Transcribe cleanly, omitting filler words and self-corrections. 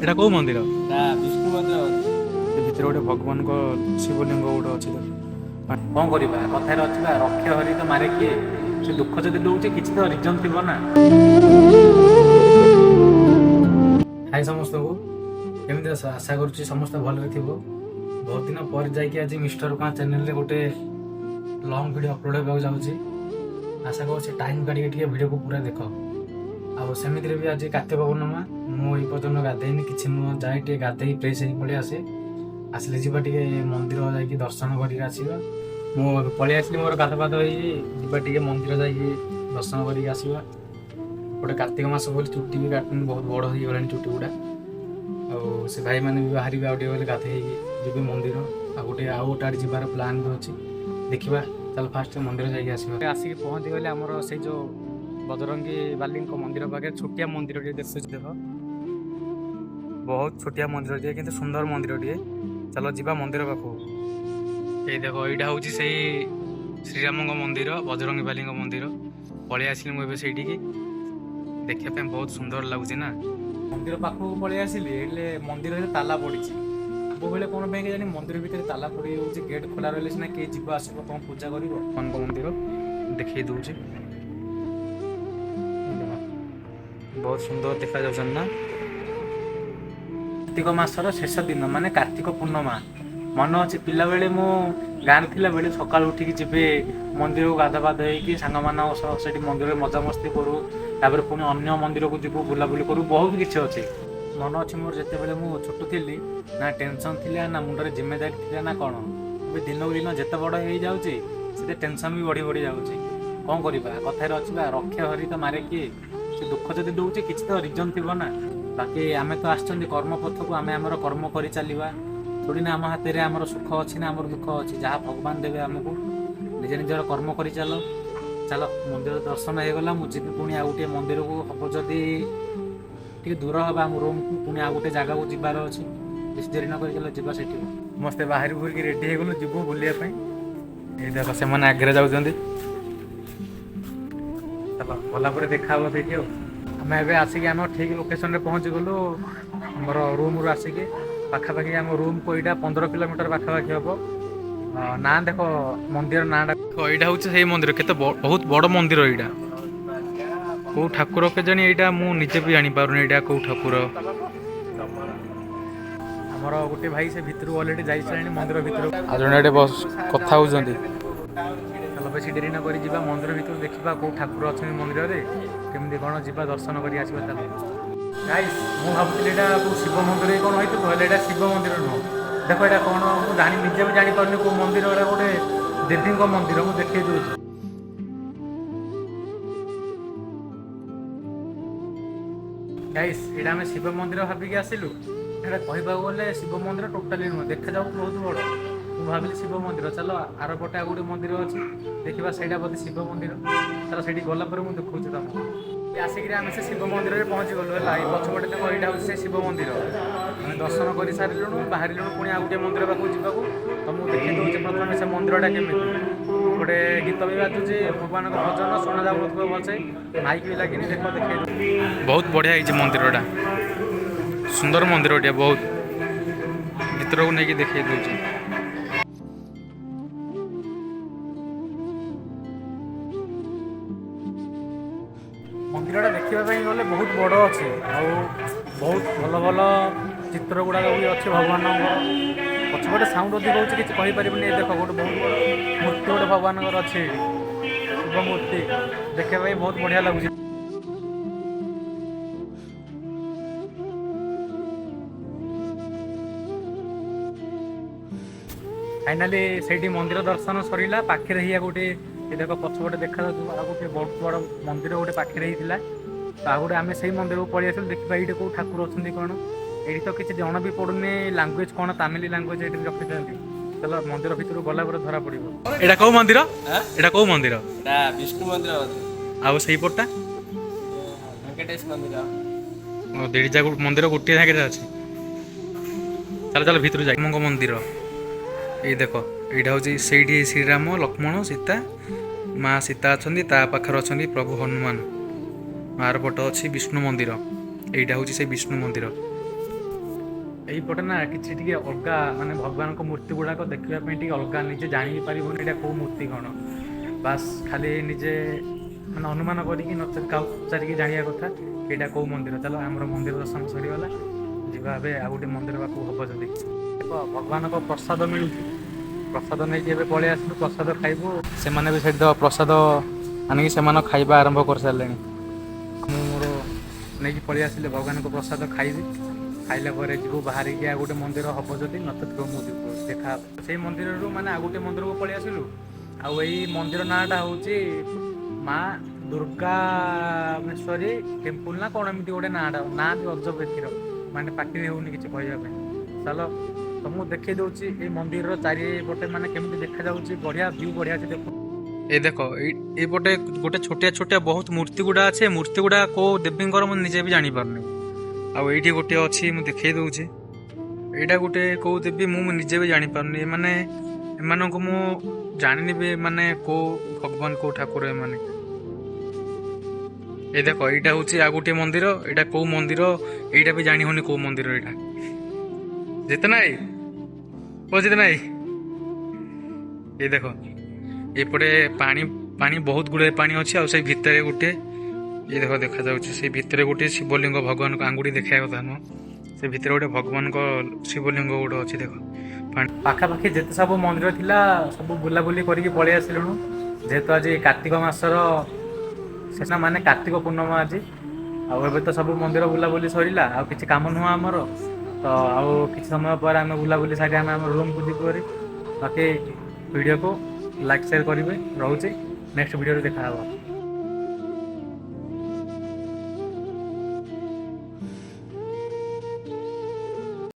ଏଇଟା କୋଉ ମନ୍ଦିର? ବିଷ୍ଣୁ ମନ୍ଦିର। ସେ ଭିତରେ ଗୋଟେ ଭଗବାନଙ୍କ ଶିବଲିଙ୍ଗ ଗୋଟେ ଅଛି। କଣ କରିବା, କଥାରେ ଅଛି ବା ରକ୍ଷ ହରି ତ ମାରେ କିଏ। ସେ ଦୁଃଖ ଯଦି ଦଉଛି କିଛି ତ ରିଜନ ଥିବ ନା। ହାଇ ସମସ୍ତଙ୍କୁ, କେମିତି ଅଛ? ଆଶା କରୁଛି ସମସ୍ତେ ଭଲରେ ଥିବ। ବହୁତ ଦିନ ପରେ ଯାଇକି ଆଜି ମିଷ୍ଟର କାଁ ଚ୍ୟାନେଲରେ ଗୋଟେ ଲଙ୍ଗ ଭିଡ଼ିଓ ଅପଲୋଡ଼ ହେବାକୁ ଯାଉଛି। ଆଶା କରୁଛି ଟାଇମ୍ କାଢ଼ିକି ଟିକେ ଭିଡ଼ିଓକୁ ପୁରା ଦେଖ। ଆଉ ସେମିତିରେ ବି ଆଜି କାର୍ତ୍ତିକ ପୂର୍ଣ୍ଣିମା, ମୁଁ ଏଇ ପର୍ଯ୍ୟନ୍ତ ଗାଧେଇନି, କିଛି ନୁହଁ, ଯାଏ ଟିକେ ଗାଧେଇ ଫ୍ରେଶ ହେଇ ପଳେଇ ଆସେ। ଆସିଲେ ଯିବା ଟିକେ ମନ୍ଦିର ଯାଇକି ଦର୍ଶନ କରିକି ଆସିବା। ମୁଁ ପଳେଇ ଆସିଲି ମୋର ଗାଧପାଧ ହେଇକି, ଯିବା ଟିକେ ମନ୍ଦିର ଯାଇକି ଦର୍ଶନ କରିକି ଆସିବା। ଗୋଟେ କାର୍ତ୍ତିକ ମାସ ବୋଲି ଚୁଟି ବି କାଟୁନି, ବହୁତ ବଡ଼ ହେଇଗଲାଣି ଚୁଟି ଗୁଡ଼ା। ଆଉ ସେ ଭାଇମାନେ ବି ବାହାରିବେ ଆଉ ଟିକେ ଗଲେ ଗାଧେଇକି ଯିବେ ମନ୍ଦିର। ଆଉ ଗୋଟେ ଆଡ଼େ ଯିବାର ପ୍ଲାନ୍ ବି ଅଛି, ଦେଖିବା। ଚାଲ ଫାଷ୍ଟ ମନ୍ଦିର ଯାଇକି ଆସିବା। ଆସିକି ପହଞ୍ଚିଗଲେ ଆମର ସେଇ ଯେଉଁ ବଜରଙ୍ଗୀ ବାଲିଙ୍କ ମନ୍ଦିର ପାଖରେ ଛୋଟିଆ ମନ୍ଦିରଟିଏ ଦେଖୁଛି। ଦେଖ, ବହୁତ ଛୋଟିଆ ମନ୍ଦିରଟିଏ କିନ୍ତୁ ସୁନ୍ଦର ମନ୍ଦିରଟିଏ। ଚାଲ ଯିବା ମନ୍ଦିର ପାଖକୁ। ଏଇ ଦେଖ, ଏଇଟା ହେଉଛି ସେଇ ଶ୍ରୀରାମଙ୍କ ମନ୍ଦିର, ବଜରଙ୍ଗୀ ବାଲିଙ୍କ ମନ୍ଦିର। ପଳେଇ ଆସିଲି ମୁଁ ଏବେ ସେଇଠିକି। ଦେଖିବା ପାଇଁ ବହୁତ ସୁନ୍ଦର ଲାଗୁଛି ନା। ମନ୍ଦିର ପାଖକୁ ପଳେଇ ଆସିଲି, ହେଲେ ମନ୍ଦିରରେ ତାଲା ପଡ଼ିଛି। ସବୁବେଳେ କ'ଣ ପାଇଁ କେଜାଣି ମନ୍ଦିର ଭିତରେ ତାଲା ପଡ଼ି ଯାଉଛି। ଗେଟ୍ ଖୋଲା ରହିଲେ ସିନା କିଏ ଯିବ ଆସିବ, କ'ଣ ପୂଜା କରିବ। ହନୁମାନଙ୍କ ମନ୍ଦିର ଦେଖେଇ ଦେଉଛି। ବହୁତ ସୁନ୍ଦର ଦେଖାଯାଉଛନ୍ତି ନା। କାର୍ତ୍ତିକ ମାସର ଶେଷ ଦିନ ମାନେ କାର୍ତ୍ତିକ ପୂର୍ଣ୍ଣିମା। ମନେ ଅଛି ପିଲାବେଳେ ମୁଁ ଗାଁରେ ଥିଲାବେଳେ ସକାଳୁ ଉଠିକି ଯିବେ ମନ୍ଦିରକୁ ଗାଧପାଧ ହେଇକି ସାଙ୍ଗମାନଙ୍କ ସହ ସେଠି ମନ୍ଦିରରେ ମଜାମସ୍ତି କରୁ। ତାପରେ ପୁଣି ଅନ୍ୟ ମନ୍ଦିରକୁ ଯିବୁ, ବୁଲାବୁଲି କରୁ, ବହୁତ କିଛି ଅଛି। ମନେ ଅଛି ମୋର ଯେତେବେଳେ ମୁଁ ଛୋଟ ଥିଲି, ନା ଟେନସନ୍ ଥିଲା, ନା ମୁଣ୍ଡରେ ଜିମ୍ମେଦାରି ଥିଲା, ନା କ'ଣ। ଏବେ ଦିନକୁ ଦିନ ଯେତେ ବଡ଼ ହେଇଯାଉଛି ସେତେ ଟେନସନ୍ ବି ବଢ଼ି ବଢ଼ି ଯାଉଛି। କ'ଣ କରିବା, କଥାରେ ଅଛି ବା ରକ୍ଷ ହରି ତ ମାରେ କିଏ। ସେ ଦୁଃଖ ଯଦି ଦଉଛି କିଛି ତ ରିଜନ ଥିବ ନା। ବାକି ଆମେ ତ ଆସିଛନ୍ତି କର୍ମପଥକୁ, ଆମେ ଆମର କର୍ମ କରି ଚାଲିବା। ଥୋଡ଼ି ନା ଆମ ହାତରେ ଆମର ସୁଖ ଅଛି ନା ଆମର ଦୁଃଖ ଅଛି। ଯାହା ଭଗବାନ ଦେବେ ଆମକୁ, ନିଜ ନିଜର କର୍ମ କରି ଚାଲ। ଚାଲ ମନ୍ଦିର ଦର୍ଶନ ହେଇଗଲା, ମୁଁ ଯିବି ପୁଣି ଆଉ ଗୋଟିଏ ମନ୍ଦିରକୁ। ହବ ଯଦି ଟିକେ ଦୂର ହେବ ଆମ ରୁମ୍କୁ, ପୁଣି ଆଉ ଗୋଟେ ଜାଗାକୁ ଯିବାର ଅଛି। ବେଶୀ ଡେରି ନ କରି ଚାଲ ଯିବା ସେଠିକୁ। ସମସ୍ତେ ବାହାରି ବୁରିକି ରେଡ଼ି ହେଇଗଲୁ, ଯିବୁ ବୁଲିବା ପାଇଁ। ଏଇ ଦେଖ, ସେମାନେ ଆଗରେ ଯାଉଛନ୍ତି। ଚାଲ ଗଲା ପରେ ଦେଖା ହବ ସେଇଠି ଆଉ। ଆମେ ଏବେ ଆସିକି ଆମ ଠିକ୍ ଲୋକେସନରେ ପହଞ୍ଚିଗଲୁ। ଆମର ରୁମ୍ରୁ ଆସିକି ପାଖାପାଖି ଆମ ରୁମ୍କୁ ଏଇଟା 15 କିଲୋମିଟର ପାଖାପାଖି ହେବ। ନାଁ ଦେଖ, ମନ୍ଦିର ନାଁଟା ଏଇଟା ହେଉଛି ସେଇ ମନ୍ଦିର। କେତେ ବହୁତ ବଡ଼ ମନ୍ଦିର ଏଇଟା। କୋଉ ଠାକୁର କେଜାଣି ଏଇଟା, ମୁଁ ନିଜେ ବି ଜାଣିପାରୁନି ଏଇଟା କୋଉ ଠାକୁର। ଆମର ଗୋଟେ ଭାଇ ସେ ଭିତରକୁ ଅଲରେଡି ଯାଇସାରିଲେଣି ମନ୍ଦିର ଭିତରକୁ। ଆଉ ଜଣେ ଏଠି କଥା ହେଉଛନ୍ତି। ଚାଲ ବେଶୀ ଡେରି ନ କରି ଯିବା ମନ୍ଦିର ଭିତରୁ, ଦେଖିବା କୋଉ ଠାକୁର ଅଛନ୍ତି ମନ୍ଦିରରେ, କେମିତି କ'ଣ ଯିବା ଦର୍ଶନ କରି ଆସିବା। ଚାଲ ଗାଇସ୍, ମୁଁ ଭାବୁଥିଲି ଏଇଟା କୋଉ ଶିବ ମନ୍ଦିର କ'ଣ ହେଇଥିବ, ହେଲେ ଏଇଟା ଶିବ ମନ୍ଦିର ନୁହଁ। ଦେଖ ଏଇଟା କ'ଣ, ମୁଁ ନିଜେ ବି ଜାଣିପାରୁନି କୋଉ ମନ୍ଦିର। ଏଇଟା ଗୋଟେ ଦେବୀଙ୍କ ମନ୍ଦିର। ମୁଁ ଦେଖେଇ ଦେଉଛି। ଗାଇସ୍, ଏଇଟା ଆମେ ଶିବ ମନ୍ଦିର ଭାବିକି ଆସିଲୁ। ଏଇଟା କହିବାକୁ ଗଲେ ଶିବ ମନ୍ଦିର ଟୋଟାଲି ନୁହଁ, ଦେଖାଯାଉଛି ବହୁତ ବଡ଼। ମୁଁ ଭାବିଲି ଶିବ ମନ୍ଦିର। ଚାଲ ଆର ପଟେ ଆଉ ଗୋଟେ ମନ୍ଦିର ଅଛି, ଦେଖିବା ସେଇଟା ବୋଧେ ଶିବ ମନ୍ଦିର। ଚାଲ ସେଇଠି ଗଲା ପରେ ମୁଁ ଦେଖଉଛି ତମକୁ। ଆସିକିରି ଆମେ ସେ ଶିବ ମନ୍ଦିରରେ ପହଞ୍ଚିଗଲୁ ହେଲା। ଏଇ ପଛପଟେ ଦେଖ, ଏଇଟା ହେଉଛି ସେ ଶିବ ମନ୍ଦିର। ଆମେ ଦର୍ଶନ କରିସାରିଲୁଣୁ, ବାହାରିଲୁଣୁ ପୁଣି ଆଉ ଗୋଟେ ମନ୍ଦିର ପାଖକୁ ଯିବାକୁ। ତମକୁ ଦେଖେଇ ଦେଉଛି ପ୍ରଥମେ ସେ ମନ୍ଦିରଟା କେମିତି। ଗୋଟେ ଗୀତ ବି ବାଜୁଛି, ଭଗବାନଙ୍କ ଭଜନ ଶୁଣାଯାଉଥିବ ଭଲସେ, ମାଇକ୍ ବି ଲାଗିନି। ଦେଖ, ଦେଖେଇ ଦେଉଛି। ବହୁତ ବଢ଼ିଆ ହେଇଛି ମନ୍ଦିରଟା, ସୁନ୍ଦର ମନ୍ଦିରଟିଏ ବହୁତ। ଭିତରକୁ ନେଇକି ଦେଖେଇ ଦେଉଛି। ମନ୍ଦିରଟା ଦେଖିବା ପାଇଁ ଗଲେ ବହୁତ ବଡ଼ ଅଛି, ଆଉ ବହୁତ ଭଲ ଭଲ ଚିତ୍ର ଗୁଡ଼ାକ ବି ଅଛି ଭଗବାନଙ୍କର। ପଛପଟେ ସାଉଣ୍ଡ ଅଧିକ ହେଉଛି, କିଛି କହିପାରିବିନି। ଦେଖ, ଗୋଟେ ବହୁତ ବଡ଼ ମୂର୍ତ୍ତି ଗୋଟେ ଭଗବାନଙ୍କର ଅଛି ଏଇଠି, ଶିବ ମୂର୍ତ୍ତି। ଦେଖିବା ପାଇଁ ବହୁତ ବଢ଼ିଆ ଲାଗୁଛି। ଫାଇନାଲି ସେଇଠି ମନ୍ଦିର ଦର୍ଶନ ସରିଲା। ପାଖରେ ହିଁ ଗୋଟେ, ଏ ଦେଖ ପଛପଟେ ଦେଖାଯାଉଛି ଆଉ ଗୋଟେ ବହୁତ ବଡ଼ ମନ୍ଦିର ଗୋଟେ ପାଖରେ ହେଇଥିଲା। ତ ଆଉ ଗୋଟେ ଆମେ ସେଇ ମନ୍ଦିରକୁ ପଳେଇ ଆସିଲୁ। ଦେଖିବା ଏଇଠି କୋଉ ଠାକୁର ଅଛନ୍ତି କ'ଣ। ଏଇଠି ତ କିଛି ଜଣା ବି ପଡ଼ୁନି ଲାଙ୍ଗୁଏଜ କ'ଣ, ତାମିଲ ଲାଙ୍ଗୁଏଜ ଏଇଠି ରଖିଛନ୍ତି। ଚାଲ ମନ୍ଦିର ଭିତରକୁ ଗଲା ପରେ ଧରା ପଡ଼ିବ। ଏଇଟା କୋଉ ମନ୍ଦିର? ଏଇଟା କୋଉ ମନ୍ଦିର? ଏଟା ବିଷ୍ଣୁ ମନ୍ଦିର। ଆଉ ସେଇପଟଟା ଭେଙ୍କଟେଶ ମନ୍ଦିର। ଦିଟା ମନ୍ଦିର ଗୋଟିଏ ଜାଗାରେ ଅଛି। ଚାଲ ଚାଲ ଭିତରୁ ଯାଇ ରାମଙ୍କ ମନ୍ଦିର। ଏଇ ଦେଖ, ଏଇଟା ହେଉଛି ସେଇଠି ଶ୍ରୀରାମ, ଲକ୍ଷ୍ମଣ, ସୀତା। ମା ସୀତା ଅଛନ୍ତି, ତା ପାଖରେ ଅଛନ୍ତି ପ୍ରଭୁ ହନୁମାନ। ଆର ପଟ ଅଛି ବିଷ୍ଣୁ ମନ୍ଦିର। ଏଇଟା ହେଉଛି ସେଇ ବିଷ୍ଣୁ ମନ୍ଦିର। ଏଇପଟେ ନା କିଛି ଟିକେ ଅଲଗା ମାନେ ଭଗବାନଙ୍କ ମୂର୍ତ୍ତି ଗୁଡ଼ାକ ଦେଖିବା ପାଇଁ ଟିକେ ଅଲଗା, ନିଜେ ଜାଣି ବି ପାରିବନି ଏଇଟା କୋଉ ମୂର୍ତ୍ତି କ'ଣ। ବାସ୍ ଖାଲି ନିଜେ ମାନେ ଅନୁମାନ କରିକି ନଚେତ୍ କାହାକୁ ପଚାରିକି ଜାଣିବା କଥା ଏଇଟା କୋଉ ମନ୍ଦିର। ଚାଲ ଆମର ମନ୍ଦିର ଦର୍ଶନ ସରିଗଲା, ଯିବା ଏବେ ଆଉ ଗୋଟେ ମନ୍ଦିର ପାଖକୁ ହବ ଯଦି। ଦେଖ ଭଗବାନଙ୍କ ପ୍ରସାଦ ମିଳୁଛି, ପ୍ରସାଦ ନେଇକି ଏବେ ପଳେଇ ଆସିଲୁ, ପ୍ରସାଦ ଖାଇବୁ। ସେମାନେ ବି ସେଠି ତ ପ୍ରସାଦ ଆଣିକି ସେମାନେ ଖାଇବା ଆରମ୍ଭ କରିସାରିଲେଣି। ମୁଁ ମୋର ନେଇକି ପଳେଇ ଆସିଲେ ଭଗବାନଙ୍କ ପ୍ରସାଦ ଖାଇବି, ଖାଇଲା ପରେ ଯିବୁ ବାହାରିକି ଆଉ ଗୋଟେ ମନ୍ଦିର ହବ ଯଦି, ନଚେତ୍ ମୁଁ ଯିବୁ ଦେଖା ହବ। ସେଇ ମନ୍ଦିରରୁ ମାନେ ଆଉ ଗୋଟେ ମନ୍ଦିରକୁ ପଳେଇ ଆସିଲୁ। ଆଉ ଏଇ ମନ୍ଦିର ନାଁଟା ହେଉଛି ମା ଦୁର୍ଗାମେଶ୍ୱରୀ ଟେମ୍ପୁଲ ନା କ'ଣ ଏମିତି ଗୋଟେ ନାଁଟା, ନାଁ ବି ଅଜବ ଏଥିର, ମାନେ ପାଟିରେ ହେଉନି କିଛି କହିବା ପାଇଁ। ଚାଲ ତମକୁ ଦେଖେଇ ଦଉଛି ଏଇ ମନ୍ଦିରର ଚାରିପଟେ ମାନେ କେମିତି ଦେଖାଯାଉଛି, ବଢ଼ିଆ ଭିଉ ବଢ଼ିଆ ଅଛି ଦେଖ। ଏ ଦେଖ ଏଇପଟେ ଗୋଟେ ଛୋଟିଆ ଛୋଟିଆ ବହୁତ ମୂର୍ତ୍ତି ଗୁଡ଼ା ଅଛି। ଏ ମୂର୍ତ୍ତି ଗୁଡ଼ା କୋଉ ଦେବୀଙ୍କର ମୁଁ ନିଜେ ବି ଜାଣିପାରୁନି। ଆଉ ଏଇଠି ଗୋଟେ ଅଛି ମୁଁ ଦେଖେଇ ଦଉଛି, ଏଇଟା ଗୋଟେ କୋଉ ଦେବୀ ମୁଁ ନିଜେ ବି ଜାଣିପାରୁନି। ମାନେ ଏମାନଙ୍କୁ ମୁଁ ଜାଣିନି ବି ମାନେ କୋଉ ଭଗବାନ କୋଉ ଠାକୁର ଏମାନେ। ଏ ଦେଖ ଏଇଟା ହଉଛି ଆଉ ଗୋଟେ ମନ୍ଦିର, ଏଇଟା କୋଉ ମନ୍ଦିର ଏଇଟା ବି ଜାଣି ହଉନି କୋଉ ମନ୍ଦିର ଏଇଟା। ଯେତେ ନାଇଁ ଓ ଯେତେ ନାଇଁ ଏ ଦେଖ ଏପଟେ ପାଣି ପାଣି ବହୁତ ଗୁଡ଼ାଏ ପାଣି ଅଛି। ଆଉ ସେଇ ଭିତରେ ଗୋଟେ ଇଏ ଦେଖ ଦେଖାଯାଉଛି, ସେଇ ଭିତରେ ଗୋଟେ ଶିବଲିଙ୍ଗ, ଭଗବାନଙ୍କ ଆଙ୍ଗୁଠି ଦେଖାଇବା କଥା ନୁହଁ, ସେ ଭିତରେ ଗୋଟେ ଭଗବାନଙ୍କ ଶିବଲିଙ୍ଗ ଗୋଟେ ଅଛି ଦେଖ। ପାଖାପାଖି ଯେତେ ସବୁ ମନ୍ଦିର ଥିଲା ସବୁ ବୁଲାବୁଲି କରିକି ପଳେଇ ଆସିଲୁଣୁ। ଯେହେତୁ ଆଜି କାର୍ତ୍ତିକ ମାସର ଶେଷ ମାନେ କାର୍ତ୍ତିକ ପୂର୍ଣ୍ଣିମା ଆଜି, ଆଉ ଏବେ ତ ସବୁ ମନ୍ଦିର ବୁଲାବୁଲି ସରିଲା, ଆଉ କିଛି କାମ ନୁହଁ ଆମର। ତ ଆଉ କିଛି ସମୟ ପରେ ଆମେ ବୁଲାବୁଲି ସାରି ଆମେ ଆମ ରୁମ୍କୁ ଯିବୁ ଭାରି। ବାକି ଭିଡ଼ିଓକୁ ଲାଇକ୍ ସେୟାର କରିବେ, ରହୁଛି ନେକ୍ସଟ ଭିଡ଼ିଓରେ ଦେଖାହେବ।